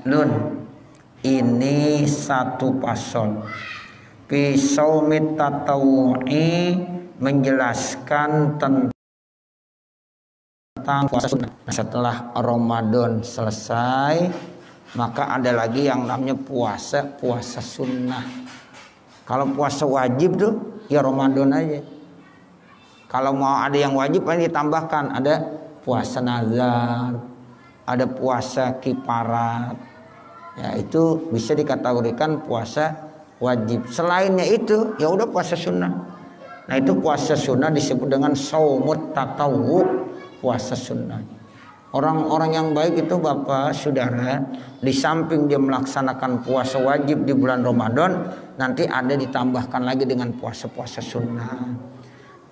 Faslun, ini satu pasal. Fi shaumit tatawu'i, menjelaskan tentang puasa sunnah. Nah, setelah Ramadan selesai, maka ada lagi yang namanya puasa sunnah. Kalau puasa wajib tuh ya Ramadan aja. Kalau mau ada yang wajib ini ditambahkan, ada puasa nazar, ada puasa kifarat. Ya itu bisa dikategorikan puasa wajib. Selainnya itu ya udah puasa sunnah. Nah itu puasa sunnah disebut dengan shaumut tatawwu, puasa sunnah. Orang-orang yang baik itu Bapak, Saudara, di samping dia melaksanakan puasa wajib di bulan Ramadan, nanti ada ditambahkan lagi dengan puasa-puasa sunnah.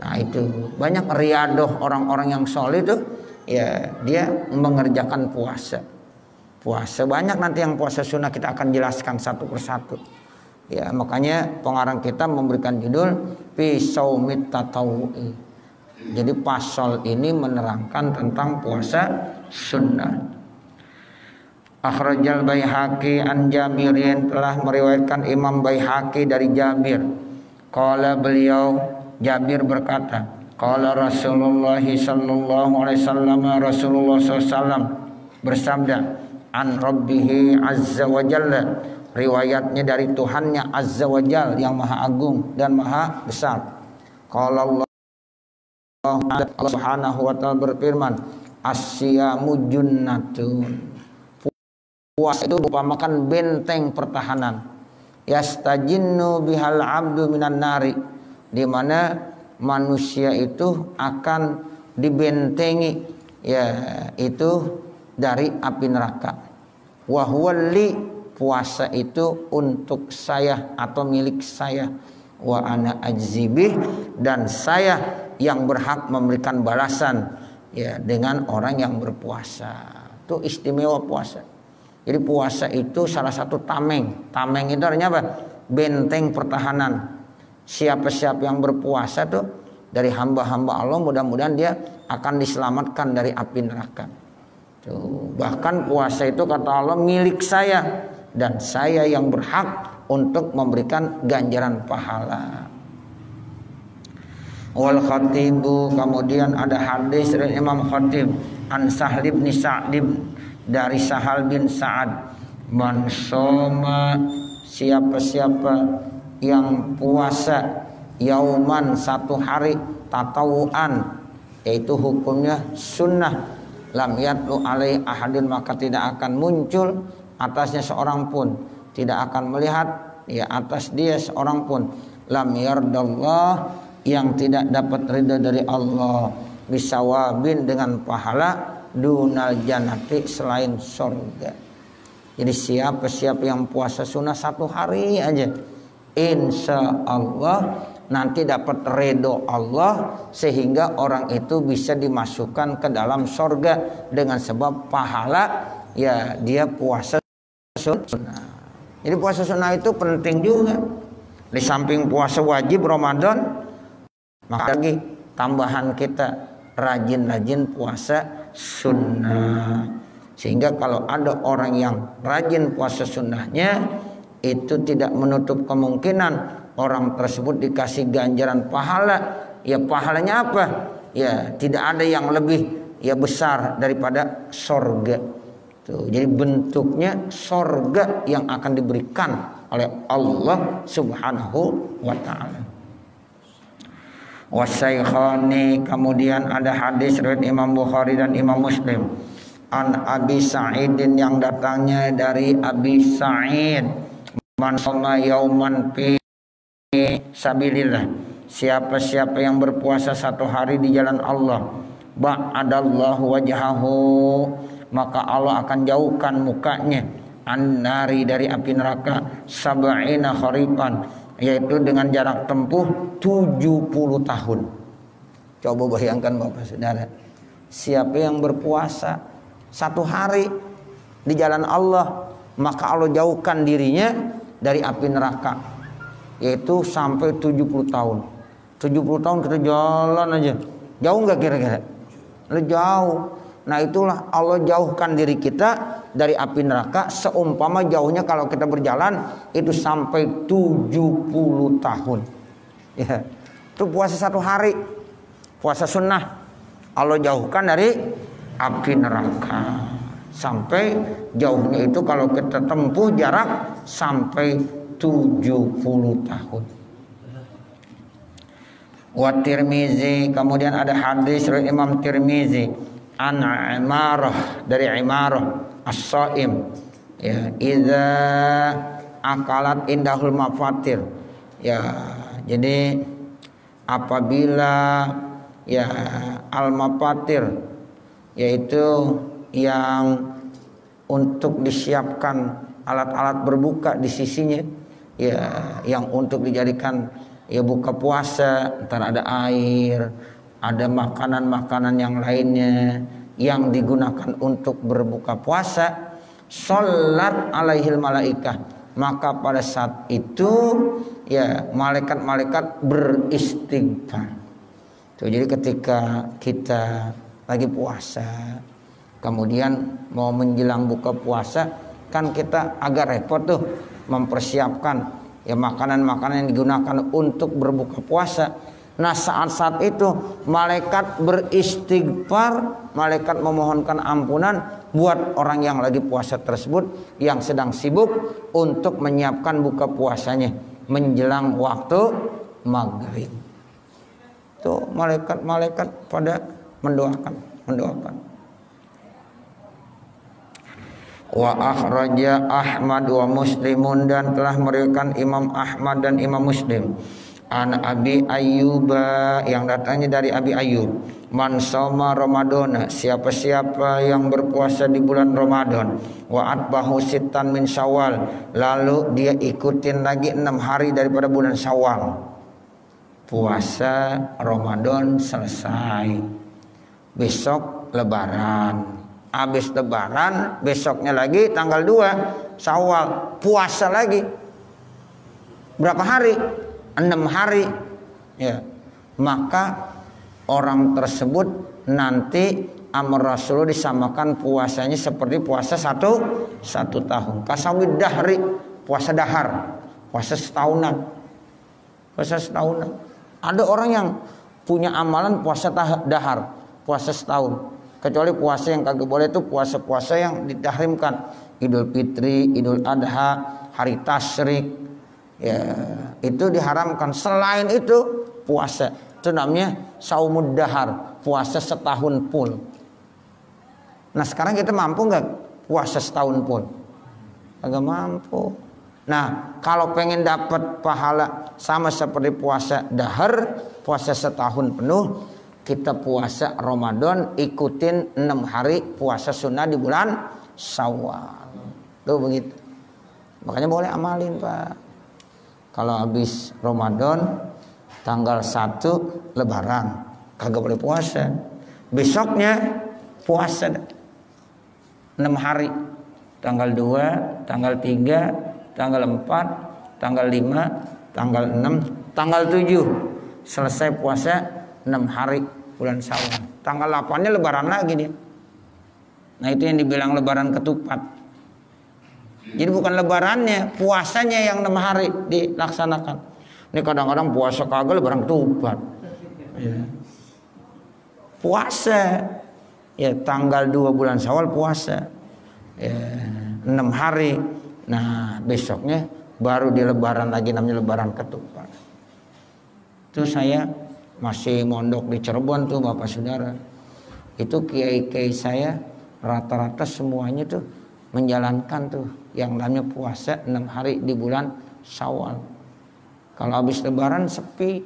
Nah itu banyak riadoh orang-orang yang soleh itu ya dia mengerjakan puasa banyak. Nanti yang puasa sunnah kita akan jelaskan satu persatu ya, makanya pengarang kita memberikan judul fi shaumit tatawu'i. Jadi pasal ini menerangkan tentang puasa sunnah. Akhrajal Baihaqi an Jabirin, telah meriwayatkan Imam Baihaqi dari Jabir. Qala, beliau Jabir berkata, qala Rasulullah sallallahu alaihi wasallam, Rasulullah SAW bersabda, an Rabbihi azza wa jalla, riwayatnya dari Tuhannya azza wa jalla yang maha agung dan maha besar. Qala Allah subhanahu wa ta'ala berfirman, as-siyamu junnatun, puasa itu merupakan benteng pertahanan. Yastajinnu bihal abdu minan nari, di mana manusia itu akan dibentengi ya itu dari api neraka. Wa huwalli, puasa itu untuk saya atau milik saya. Wa ana ajzibih, dan saya yang berhak memberikan balasan ya dengan orang yang berpuasa. Itu istimewa puasa. Jadi puasa itu salah satu tameng. Tameng itu artinya apa? Benteng pertahanan. Siapa-siapa yang berpuasa tuh dari hamba-hamba Allah, mudah-mudahan dia akan diselamatkan dari api neraka. Tuh, bahkan puasa itu kata Allah milik saya, dan saya yang berhak untuk memberikan ganjaran pahala. Wal Khatibu, kemudian ada hadis dari Imam Khatib an Sahl bin Sa'd, dari Sahal bin Sa'ad, man shoma, siapa-siapa yang puasa yauman, satu hari, tatawuan, yaitu hukumnya sunnah, lam yatlu alai ahadin, maka tidak akan muncul atasnya seorang pun, tidak akan melihat ya atas dia seorang pun, lam yardallah, yang tidak dapat ridha dari Allah, bisawabin, dengan pahala, dunal jannati, selain surga. Jadi siapa-siapa yang puasa sunnah satu hari aja, insya Allah nanti dapat ridho Allah, sehingga orang itu bisa dimasukkan ke dalam surga dengan sebab pahala ya dia puasa sunnah. Jadi puasa sunnah itu penting juga. Di samping puasa wajib Ramadan, maka lagi tambahan kita rajin-rajin puasa sunnah. Sehingga kalau ada orang yang rajin puasa sunnahnya, itu tidak menutup kemungkinan orang tersebut dikasih ganjaran pahala. Ya pahalanya apa? Ya tidak ada yang lebih ya besar daripada sorga. Tuh, jadi bentuknya sorga yang akan diberikan oleh Allah Subhanahu wa ta'ala. Wasaikhani, kemudian ada hadis riwayat Imam Bukhari dan Imam Muslim, an Abi Sa'idin, yang datangnya dari Abi Sa'id, man shoma yauman fi sabilillah, siapa-siapa yang berpuasa satu hari di jalan Allah, ba'adallahu wajhahu, maka Allah akan jauhkan mukanya, an-nari, dari api neraka, sab'ina kharifan, yaitu dengan jarak tempuh 70 tahun. Coba bayangkan Bapak Saudara, siapa yang berpuasa satu hari di jalan Allah, maka Allah jauhkan dirinya dari api neraka, yaitu sampai 70 tahun. 70 tahun kita jalan aja, jauh nggak kira-kira? Jauh. Nah itulah Allah jauhkan diri kita dari api neraka seumpama jauhnya kalau kita berjalan itu sampai 70 tahun. Ya, itu puasa 1 hari, puasa sunnah. Allah jauhkan dari api neraka sampai jauhnya itu kalau kita tempuh jarak sampai 70 tahun. Wa Tirmizi, kemudian ada hadis dari Imam Tirmizi an Imarah, dari Imarah As-Shaim, ya, idza akalat indahul mafatir, ya, jadi apabila ya al-mafatir yaitu yang untuk disiapkan alat-alat berbuka di sisinya, ya, yang untuk dijadikan ya buka puasa, entar ada air, ada makanan-makanan yang lainnya yang digunakan untuk berbuka puasa, sholat alaihil malaikah, maka pada saat itu ya malaikat-malaikat beristighfar. Tuh, jadi ketika kita lagi puasa kemudian mau menjelang buka puasa kan kita agak repot tuh mempersiapkan ya makanan-makanan yang digunakan untuk berbuka puasa. Nah saat-saat itu malaikat beristighfar, malaikat memohonkan ampunan buat orang yang lagi puasa tersebut yang sedang sibuk untuk menyiapkan buka puasanya menjelang waktu maghrib. Tuh malaikat-malaikat pada mendoakan. Wa akhraja Ahmad wa Muslimun, dan telah meriwayatkan Imam Ahmad dan Imam Muslim an Abi Ayyub, yang datangnya dari Abi Ayyub, man shoma Ramadana, siapa-siapa yang berpuasa di bulan Ramadan, wa atbahu sittan min Syawal, lalu dia ikutin lagi 6 hari daripada bulan Syawal. Puasa Ramadan selesai, besok lebaran. Habis lebaran besoknya lagi tanggal 2 Syawal puasa lagi. Berapa hari? 6 hari. Ya. Maka orang tersebut nanti amar Rasul disamakan puasanya seperti puasa satu tahun. Kasawid dahri, puasa dahar, puasa setahunan. Puasa setahunan. Ada orang yang punya amalan puasa dahar, puasa setahun. Kecuali puasa yang kagak boleh itu puasa-puasa yang ditahrimkan, Idul Fitri, Idul Adha, hari Tasyrik, ya itu diharamkan. Selain itu puasa itu namanya saumud dahar, puasa setahun full. Nah sekarang kita mampu nggak puasa setahun full? Kagak mampu. Nah kalau pengen dapat pahala sama seperti puasa dahar, puasa setahun penuh, kita puasa Ramadan ikutin 6 hari puasa sunnah di bulan Syawal. Tuh begitu. Makanya boleh amalin Pak. Kalau habis Ramadan tanggal 1 lebaran kagak boleh puasa. Besoknya puasa 6 hari. Tanggal 2, tanggal 3, tanggal 4, tanggal 5, tanggal 6, tanggal 7 selesai puasa 6 hari bulan Syawal. Tanggal 8-nya lebaran lagi dia. Nah itu yang dibilang lebaran ketupat. Jadi bukan lebarannya, puasanya yang 6 hari dilaksanakan. Ini kadang-kadang puasa kagak lebaran ketupat. Ya. Puasa ya tanggal 2 bulan Syawal puasa. Ya, 6 hari. Nah besoknya baru di lebaran lagi, namanya lebaran ketupat. Itu saya masih mondok di Cirebon tuh Bapak Saudara. Itu kiai-kiai saya rata-rata semuanya tuh menjalankan tuh yang namanya puasa 6 hari di bulan Syawal. Kalau habis lebaran sepi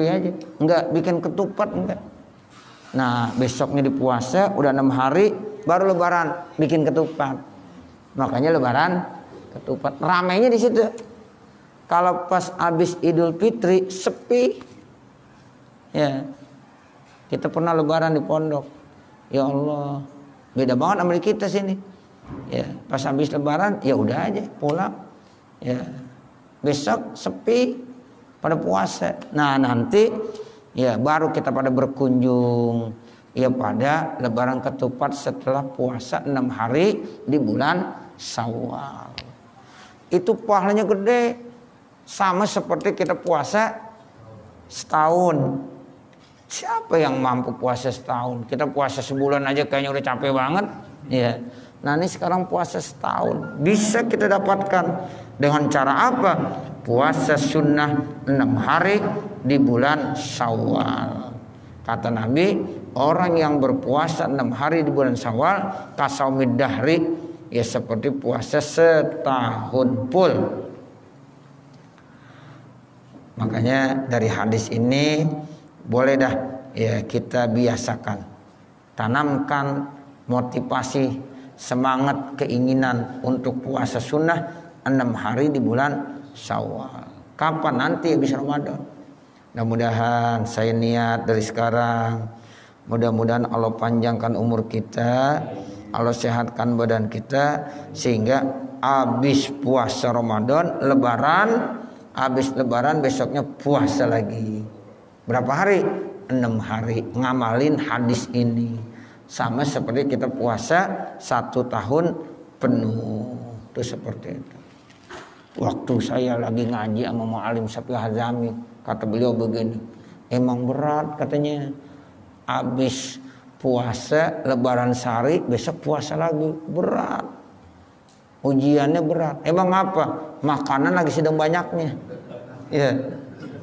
aja, enggak bikin ketupat enggak. Nah besoknya di puasa udah 6 hari baru lebaran bikin ketupat. Makanya lebaran ketupat ramainya di situ. Kalau pas habis Idul Fitri sepi. Ya. Kita pernah lebaran di pondok. Ya Allah, beda banget sama kita sini. Ya, pas habis lebaran ya udah aja pulang. Ya. Besok sepi pada puasa. Nah, nanti ya baru kita pada berkunjung Ya pada lebaran ketupat setelah puasa 6 hari di bulan Syawal. Itu pahalanya gede. Sama seperti kita puasa setahun. Siapa yang mampu puasa setahun? Kita puasa sebulan aja kayaknya udah capek banget. Ya. Nah ini sekarang puasa setahun. Bisa kita dapatkan dengan cara apa? Puasa sunnah 6 hari di bulan Syawal. Kata Nabi, orang yang berpuasa 6 hari di bulan Syawal kasaumid dahri, ya seperti puasa setahun full. Makanya dari hadis ini boleh dah ya kita biasakan, tanamkan motivasi, semangat, keinginan untuk puasa sunnah 6 hari di bulan Syawal. Kapan nanti habis Ramadan? Mudah-mudahan saya niat dari sekarang, mudah-mudahan Allah panjangkan umur kita, Allah sehatkan badan kita, sehingga habis puasa Ramadan, habis lebaran besoknya puasa lagi. Berapa hari? 6 hari. Ngamalin hadis ini. Sama seperti kita puasa 1 tahun penuh. Itu seperti itu. Waktu saya lagi ngaji sama Mu'alim Syafi'i Hazami, kata beliau begini, emang berat katanya, habis puasa lebaran sehari besok puasa lagi, berat, ujiannya berat. Emang apa? Makanan lagi sedang banyaknya. Ya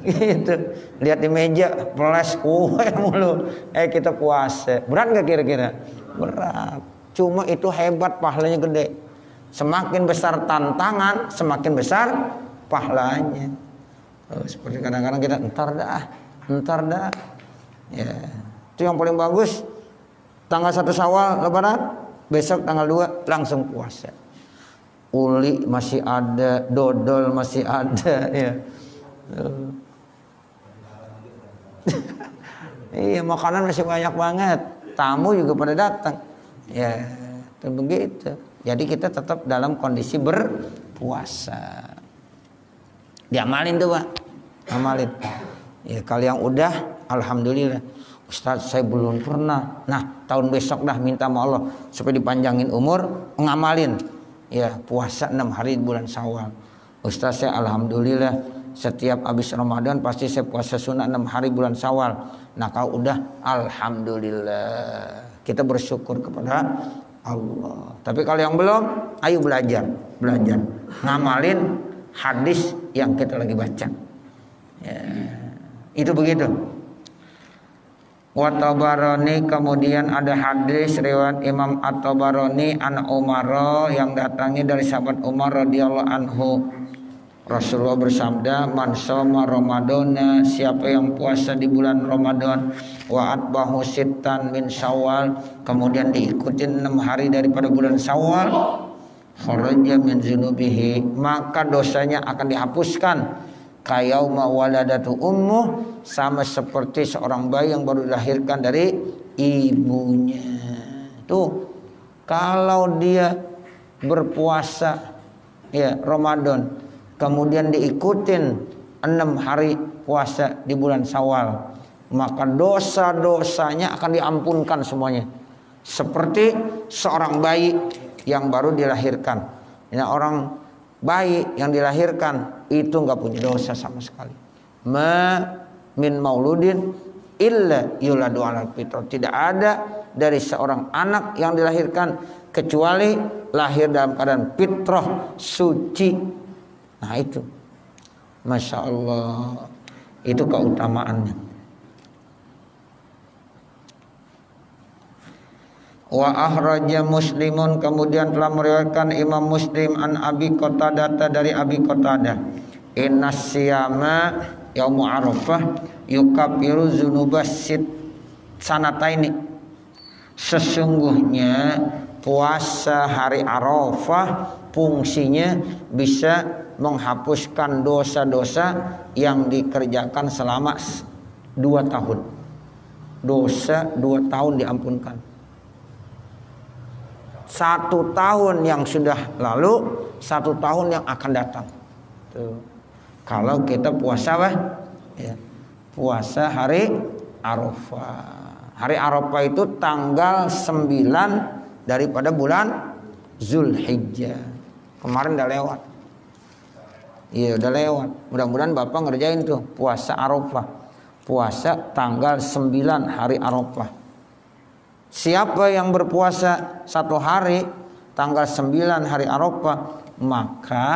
gitu, lihat di meja peles kue mulu. Kita puasa, berat nggak kira-kira? Berat. Cuma itu hebat, pahalanya gede. Semakin besar tantangan, semakin besar pahalanya. Seperti kadang-kadang kita entar dah. Ya, itu yang paling bagus. Tanggal 1 Syawal lebaran, besok tanggal 2 langsung puasa. Uli masih ada, dodol masih ada, ya. Iya, makanan masih banyak banget. Tamu juga pada datang. Ya, itu begitu. Jadi kita tetap dalam kondisi berpuasa. Diamalin tuh Pak, amalin. Ya kalau yang udah, alhamdulillah. Ustaz saya belum pernah. Nah tahun besok dah minta sama Allah supaya dipanjangin umur, ngamalin. Ya puasa 6 hari di bulan Syawal. Ustaz saya alhamdulillah setiap habis Ramadan pasti saya puasa sunnah 6 hari bulan Syawal. Nah kalau udah, alhamdulillah. Kita bersyukur kepada Allah. Tapi kalau yang belum, ayo belajar, ngamalin hadis yang kita lagi baca. Ya, itu begitu. Wa Tabarani, kemudian ada hadis riwayat Imam At-Tabarani an Umar yang datangnya dari sahabat Umar radhiyallahu anhu. Rasulullah bersabda, man shoma Ramadana, siapa yang puasa di bulan Ramadan, wa atbahu sittan min Syawal, kemudian diikutin 6 hari daripada bulan Syawal, kharaja min dzunubihi, maka dosanya akan dihapuskan kayauma waladatu ummuh, sama seperti seorang bayi yang baru dilahirkan dari ibunya. Tuh, kalau dia berpuasa ya Ramadan, kemudian diikutin 6 hari puasa di bulan Syawal, maka dosa-dosanya akan diampunkan semuanya. Seperti seorang bayi yang baru dilahirkan. Ini orang bayi yang dilahirkan itu nggak punya dosa sama sekali. Min mauludin illa yuladu alal fitrah. Tidak ada dari seorang anak yang dilahirkan kecuali lahir dalam keadaan fitrah, suci. Nah itu, Masya Allah, itu keutamaannya. Wa ahraja Muslimun, kemudian telah meriwayatkan Imam Muslim an Abi Qatadah dari Abi Qatadah, inna siyama yaumu Arafah yukafiru dzunubas sanataini, sesungguhnya puasa hari Arafah fungsinya bisa menghapuskan dosa-dosa yang dikerjakan selama 2 tahun. Dosa 2 tahun diampunkan. 1 tahun yang sudah lalu, 1 tahun yang akan datang. Tuh. Kalau kita puasa ya, puasa hari Arafah. Hari Arafah itu tanggal 9 daripada bulan Zulhijjah. Kemarin udah lewat. Iya udah lewat. Mudah-mudahan Bapak ngerjain tuh puasa Arafah. Puasa tanggal 9 hari Arafah. Siapa yang berpuasa 1 hari tanggal 9 hari Arafah, maka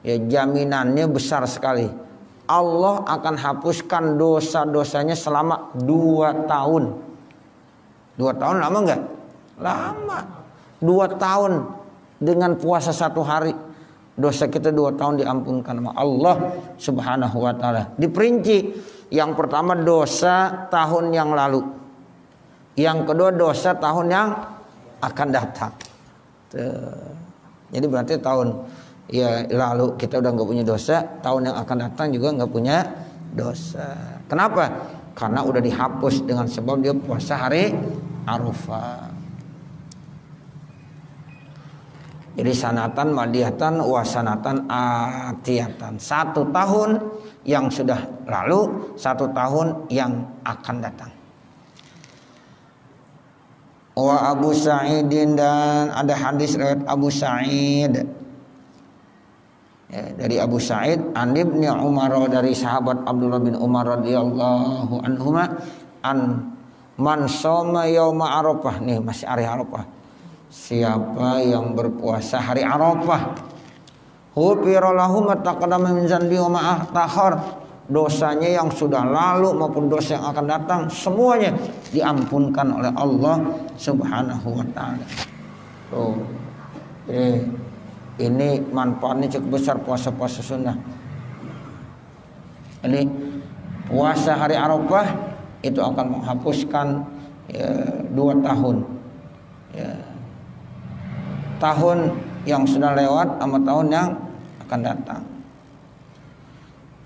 ya jaminannya besar sekali. Allah akan hapuskan dosa-dosanya selama 2 tahun. 2 tahun lama enggak? Lama. 2 tahun dengan puasa 1 hari. Dosa kita 2 tahun diampunkan sama Allah Subhanahu wa taala. Diperinci. Yang pertama dosa tahun yang lalu. Yang kedua dosa tahun yang akan datang. Jadi berarti tahun ya lalu kita udah nggak punya dosa, tahun yang akan datang juga nggak punya dosa. Kenapa? Karena udah dihapus dengan sebab dia puasa hari Arafah. Jadi sanatan madiyatan wasanatan atiyatan. 1 tahun yang sudah lalu, 1 tahun yang akan datang. Wa Abu Sa'idin, dan ada hadis riwayat Abu Sa'id. Ya, dari Abu Sa'id an Ibnu Umar, dari sahabat Abdullah bin Umar radhiyallahu anhuma, an man shoma yauma Arafah. Nih masih hari Arafah. Siapa yang berpuasa hari Arafah, ghufira lahu ma taqaddama min dzanbi wa ma ta'akhkhar. Dosanya yang sudah lalu maupun dosa yang akan datang semuanya diampunkan oleh Allah Subhanahu wa taala. Tuh. Ini manfaatnya cukup besar puasa-puasa sunnah. Ini puasa hari Arafah itu akan menghapuskan 2 tahun. Ya. Tahun yang sudah lewat sama tahun yang akan datang.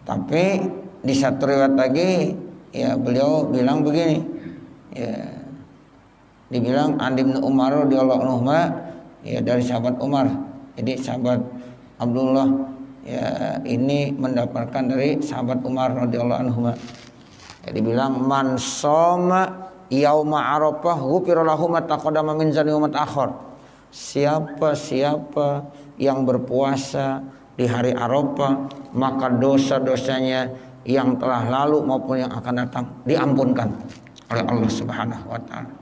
Tapi di satu riwayat lagi ya beliau bilang begini. Ya. Dibilang Andi bin Umar radhiyallahu anhu, ya dari sahabat Umar. Jadi sahabat Abdullah ya ini mendapatkan dari sahabat Umar radhiyallahu anhu. Jadi bilang man shoma yauma Arafah ghufira lahu ma taqaddama min dzanbi wa ma ta'akhkhar. Siapa yang berpuasa di hari Arafah, maka dosa-dosanya yang telah lalu maupun yang akan datang diampunkan oleh Allah Subhanahu wa taala.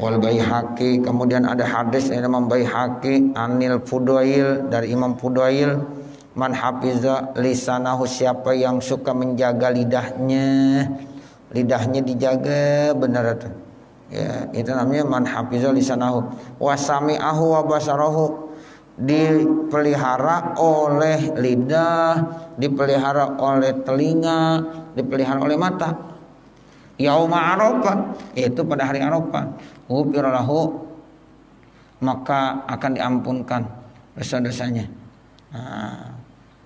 Wal Baihaqi, kemudian ada hadis dari Imam Baihaqi anil Fudail, dari Imam Fudail, man hafiza lisanahu, siapa yang suka menjaga lidahnya dijaga benar itu. Ya, itu namanya man hafiza lisanahu wa sami'ahu wa basarahu, dipelihara oleh lidah, dipelihara oleh telinga, dipelihara oleh mata. Yauma Arafah, yaitu pada hari Arafah, ghufira lahu, maka akan diampunkan dosa-dosanya. Nah,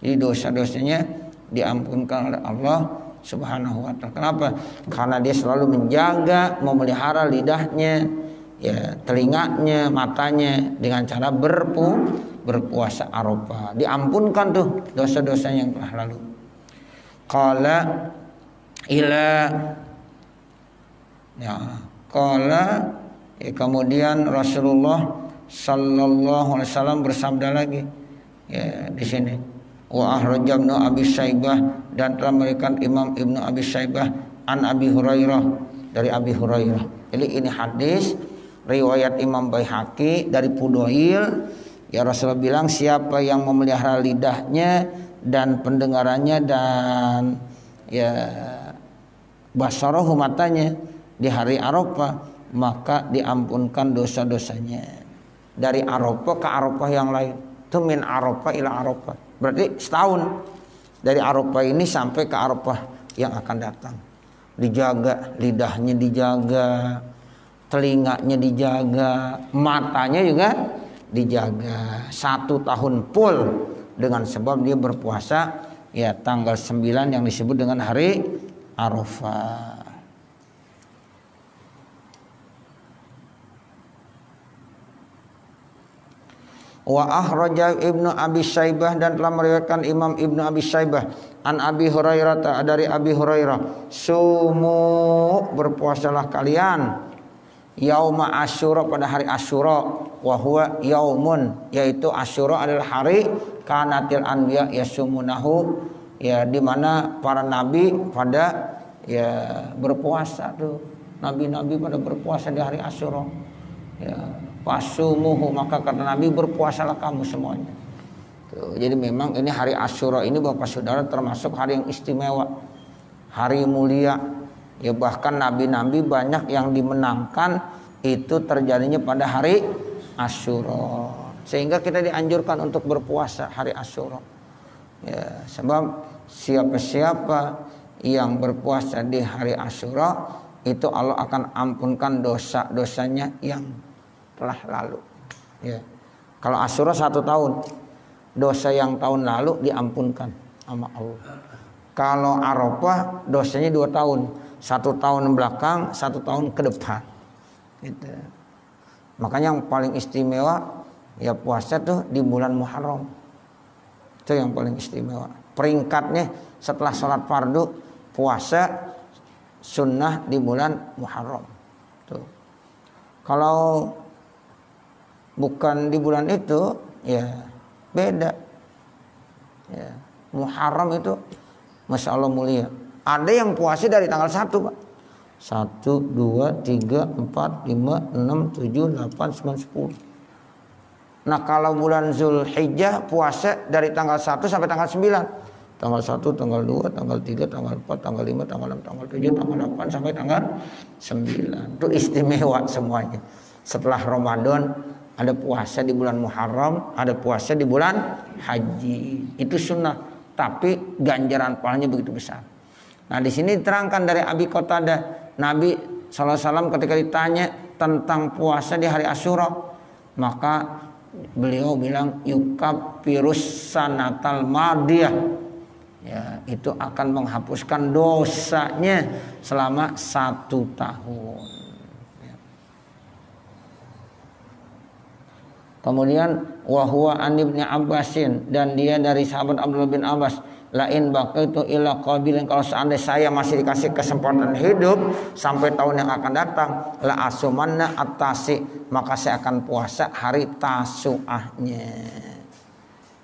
jadi dosa-dosanya diampunkan oleh Allah Subhanahu wa taala. Kenapa? Karena dia selalu menjaga, memelihara lidahnya, ya, telinganya, matanya dengan cara berpuasa Arafah. Diampunkan tuh dosa-dosa yang telah lalu. Qala kemudian Rasulullah sallallahu alaihi wasallam bersabda lagi ya di sini. Wa akhraja Ibnu Abi Syaibah, dan telah meriwayatkan Imam Ibnu Abi Syaibah an Abi Hurairah, dari Abi Hurairah. Jadi ini hadis riwayat Imam Baihaqi dari Fudail. Ya Rasulullah bilang siapa yang memelihara lidahnya dan pendengarannya dan ya basarahu, matanya, di hari Arafah, maka diampunkan dosa-dosanya. Dari Arafah ke Arafah yang lain. Itu min Arafah ila Arafah. Berarti setahun. Dari Arafah ini sampai ke Arafah yang akan datang. Dijaga, lidahnya dijaga, telinganya dijaga, matanya juga dijaga. 1 tahun full dengan sebab dia berpuasa ya tanggal 9 yang disebut dengan hari Arafah. Wa akhraja Ibnu Abi Syaibah, dan telah meriwayatkan Imam Ibnu Abi Syaibah An Abi Hurairah, dari Abi Hurairah, sumu berpuasalah kalian yauma Asyura pada hari Asyura, wa huwa yaumun, yaitu Asyura adalah hari kanatil anbiya yasumunahu, ya di mana para nabi pada ya berpuasa tuh. Nabi-nabi pada berpuasa di hari Asyura. Ya, fasumuhu, maka kata Nabi berpuasalah kamu semuanya. Tuh, jadi memang ini hari Asyura ini Bapak Saudara termasuk hari yang istimewa, hari mulia. Ya bahkan nabi-nabi banyak yang dimenangkan itu terjadinya pada hari Asyura. Sehingga kita dianjurkan untuk berpuasa hari Asyura. Ya, sebab siapa-siapa yang berpuasa di hari Asyura itu Allah akan ampunkan dosa-dosanya yang telah lalu. Ya. Kalau Asyura 1 tahun, dosa yang tahun lalu diampunkan sama Allah. Kalau Arafah dosanya 2 tahun, 1 tahun belakang, 1 tahun ke depan. Gitu. Makanya yang paling istimewa ya puasa tuh di bulan Muharram. Itu yang paling istimewa. Peringkatnya setelah sholat fardu, puasa sunnah di bulan Muharram. Tuh. Kalau bukan di bulan itu ya beda. Ya, Muharram itu Masya Allah mulia. Ada yang puasa dari tanggal 1 Pak. 1, 2, 3, 4, 5, 6, 7, 8, 9, 10. Nah kalau bulan Zulhijjah puasa dari tanggal 1 sampai tanggal 9. Tanggal 1, tanggal 2, tanggal 3, tanggal 4, tanggal 5, tanggal 6, tanggal 7, tanggal 8 sampai tanggal 9. Itu istimewa semuanya. Setelah Ramadan ada puasa di bulan Muharram, ada puasa di bulan Haji. Itu sunnah, tapi ganjaran pahalanya begitu besar. Nah di sini diterangkan dari Abi Qatadah, Nabi SAW ketika ditanya tentang puasa di hari Asyura, maka beliau bilang yukafirus sanatal madiyah, ya itu akan menghapuskan dosanya selama 1 tahun. Ya. Kemudian wahwa an ibni Abbasin, dan dia dari sahabat Abdullah bin Abbas, lain baqaitu ila qabilin, kalau seandainya saya masih dikasih kesempatan hidup sampai tahun yang akan datang, la asumanna at-tasi, maka saya akan puasa hari Tasu'ahnya.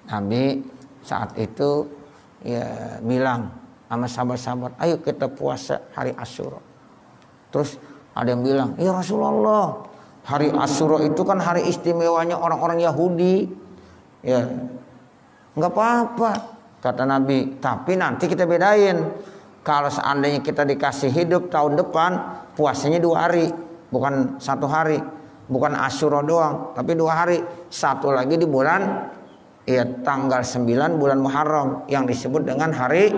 Nabi saat itu ya bilang sama sahabat-sahabat, ayo kita puasa hari Asyura. Terus ada yang bilang, ya Rasulullah, hari Asyura itu kan hari istimewanya orang-orang Yahudi. Ya nggak apa-apa kata Nabi, tapi nanti kita bedain. Kalau seandainya kita dikasih hidup tahun depan, puasanya 2 hari, bukan 1 hari, bukan Asyura doang, tapi 2 hari. Satu lagi di bulan ya tanggal 9 bulan Muharram yang disebut dengan hari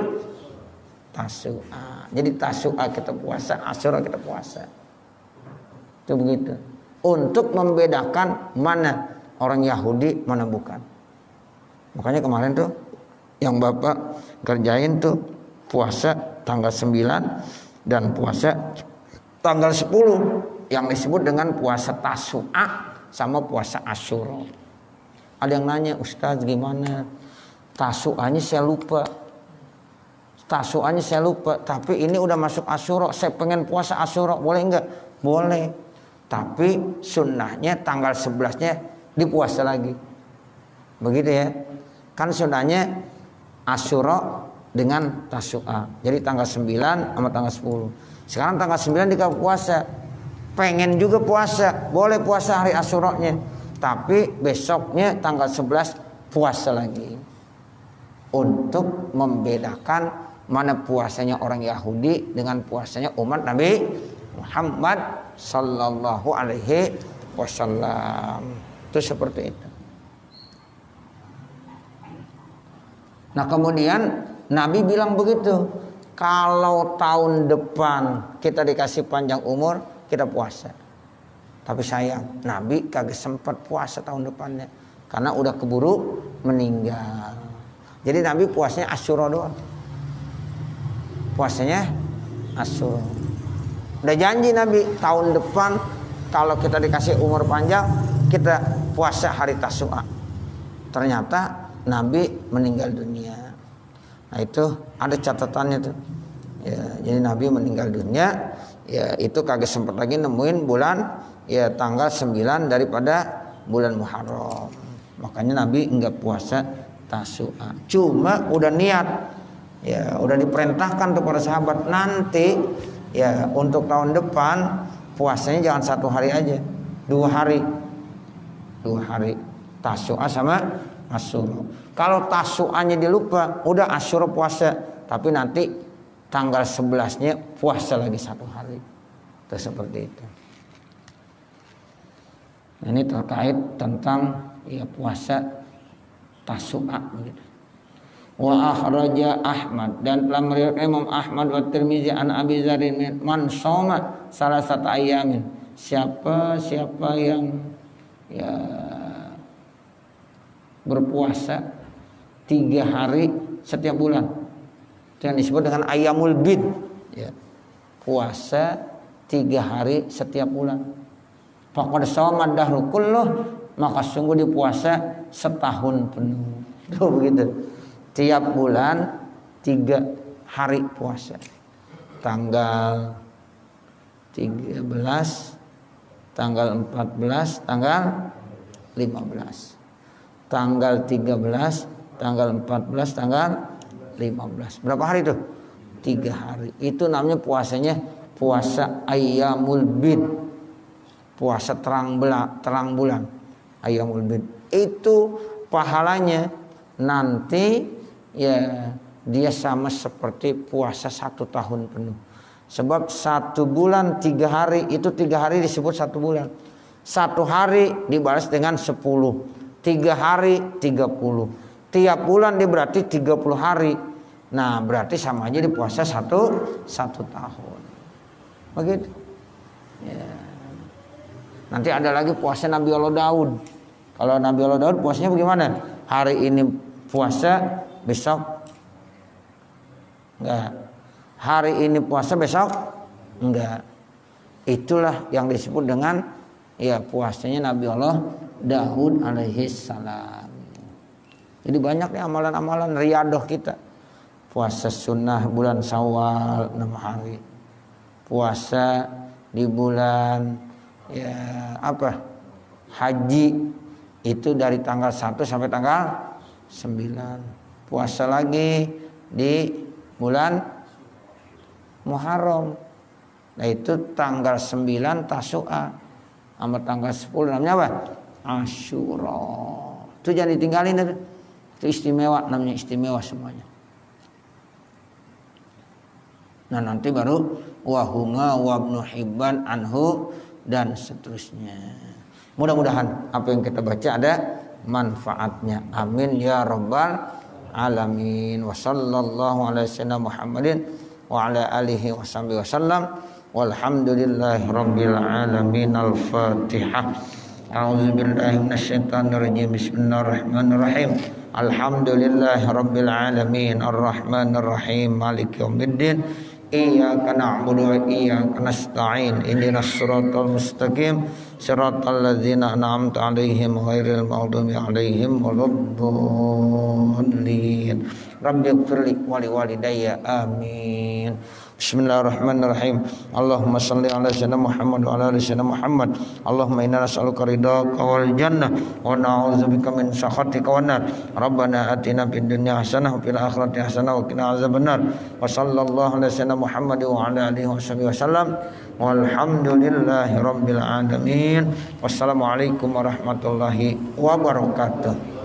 Tasu'a. Jadi Tasu'a kita puasa, Asyura kita puasa. Itu begitu. Untuk membedakan mana orang Yahudi, mana bukan. Makanya kemarin tuh yang Bapak kerjain tuh puasa tanggal 9 dan puasa tanggal 10 yang disebut dengan puasa Tasu'a sama puasa Asyura. Ada yang nanya, Ustaz gimana? Tasu'anya saya lupa. Tasu'anya saya lupa, tapi ini udah masuk Asyura, saya pengen puasa Asyura, boleh enggak? Boleh. Tapi sunnahnya tanggal 11-nya dipuasa lagi. Begitu ya. Kan sunnahnya Asyura dengan Tasu'a. Jadi tanggal 9 sama tanggal 10. Sekarang tanggal 9 dikasih puasa. Pengen juga puasa, boleh puasa hari Asyuranya. Tapi besoknya tanggal 11 puasa lagi. Untuk membedakan mana puasanya orang Yahudi dengan puasanya umat Nabi Muhammad sallallahu alaihi wasallam. Itu seperti itu. Nah kemudian Nabi bilang begitu, kalau tahun depan kita dikasih panjang umur, kita puasa. Tapi sayang, Nabi kagak sempat puasa tahun depannya, karena udah keburu meninggal. Jadi Nabi puasanya Asyura doang. Puasanya Asyura. Udah janji Nabi, tahun depan kalau kita dikasih umur panjang, kita puasa hari Tasu'a. Ternyata Nabi meninggal dunia. Nah itu ada catatannya tuh. Ya, jadi Nabi meninggal dunia, ya itu kagak sempat lagi nemuin bulan ya tanggal 9 daripada bulan Muharram. Makanya Nabi enggak puasa Tasu'a. Cuma udah niat, ya udah diperintahkan tuh para sahabat nanti ya untuk tahun depan puasanya jangan 1 hari aja, 2 hari, 2 hari Tasu'a sama Asyura. Kalau Tasu'anya dilupa, udah Asyura puasa, tapi nanti tanggal 11-nya puasa lagi 1 hari. Itu seperti itu. Ini terkait tentang ya puasa Tasu'a gitu. Wa akhraja Ahmad, dan telah meriwayatkan Imam Ahmad wa Tirmizi an Abi Dzarrin man shoma salasat ayamin. Siapa yang ya berpuasa 3 hari setiap bulan, itu yang disebut dengan ayyamul bid, ya. Puasa 3 hari setiap bulan. Faqad shoma dahru kulluh, maka sungguh dipuasa setahun penuh. Tuh begitu. Tiap bulan 3 hari puasa. Tanggal 13, tanggal 14, tanggal 15. Tanggal 13, tanggal 14, tanggal 15. Berapa hari itu? 3 hari. Itu namanya puasanya puasa ayyamul bid. Puasa terang bulan. Ayyamul bid. Itu pahalanya nanti ya dia sama seperti puasa 1 tahun penuh. Sebab 1 bulan 3 hari, itu 3 hari disebut 1 bulan. 1 hari dibalas dengan 10. 3 hari 30. Tiap bulan dia berarti 30 hari. Nah berarti sama aja dipuasa 1 tahun. Begitu ya. Nanti ada lagi puasa Nabi Allah Daud. Kalau Nabi Allah Daud puasanya bagaimana? Hari ini puasa, besok enggak. Hari ini puasa, besok enggak. Itulah yang disebut dengan ya puasanya Nabi Allah Daud alaihi salam. Jadi banyak nih amalan-amalan riyadah kita. Puasa sunnah bulan Syawal 6 hari. Puasa di bulan ya apa? Haji itu dari tanggal 1 sampai tanggal 9. Puasa lagi di bulan Muharram. Nah itu tanggal 9 Tasu'a. Sama tanggal 10 namanya apa? Asyura. Itu jangan ditinggalin itu. Itu istimewa, namanya istimewa semuanya. Nah nanti baru wahunga wabnu hibban anhu dan seterusnya. Mudah-mudahan apa yang kita baca ada manfaatnya. Amin ya rabbal alamin. Wa sallallahu ala sayyidina Muhammadin wa ala alihi washabihi wasallam. Walhamdulillahi rabbil alamin. Al-Fatihah. A'udzu billahi minasyaitonir rajim. Bismillahirrahmanirrahim. Alhamdulillahi rabbil alamin. Arrahmanir rahim. Maliki yaumiddin. Iyyaka na'budu wa iyyaka nasta'in. Ihdinas siratal mustaqim. Siratal ladzina an'amta 'alaihim ghairil maghdubi 'alaihim waladdallin. Rabbighfirli wa liwalidayya. Amin. Bismillahirrahmanirrahim. Allahumma shalli ala sayyidina Muhammad wa ala ali sayyidina Muhammad. Allahumma inna nas'aluka ridhaka wal jannah wa na'udzubika min sakhatika wan nar. Rabbana atina fid dunya hasanah wa fil akhirati hasanah wa qina azabannar. Wa sallallahu ala sayyidina Muhammad wa ala alihi wasallam. Walhamdulillahi rabbil alamin. Wassalamualaikum warahmatullahi wabarakatuh.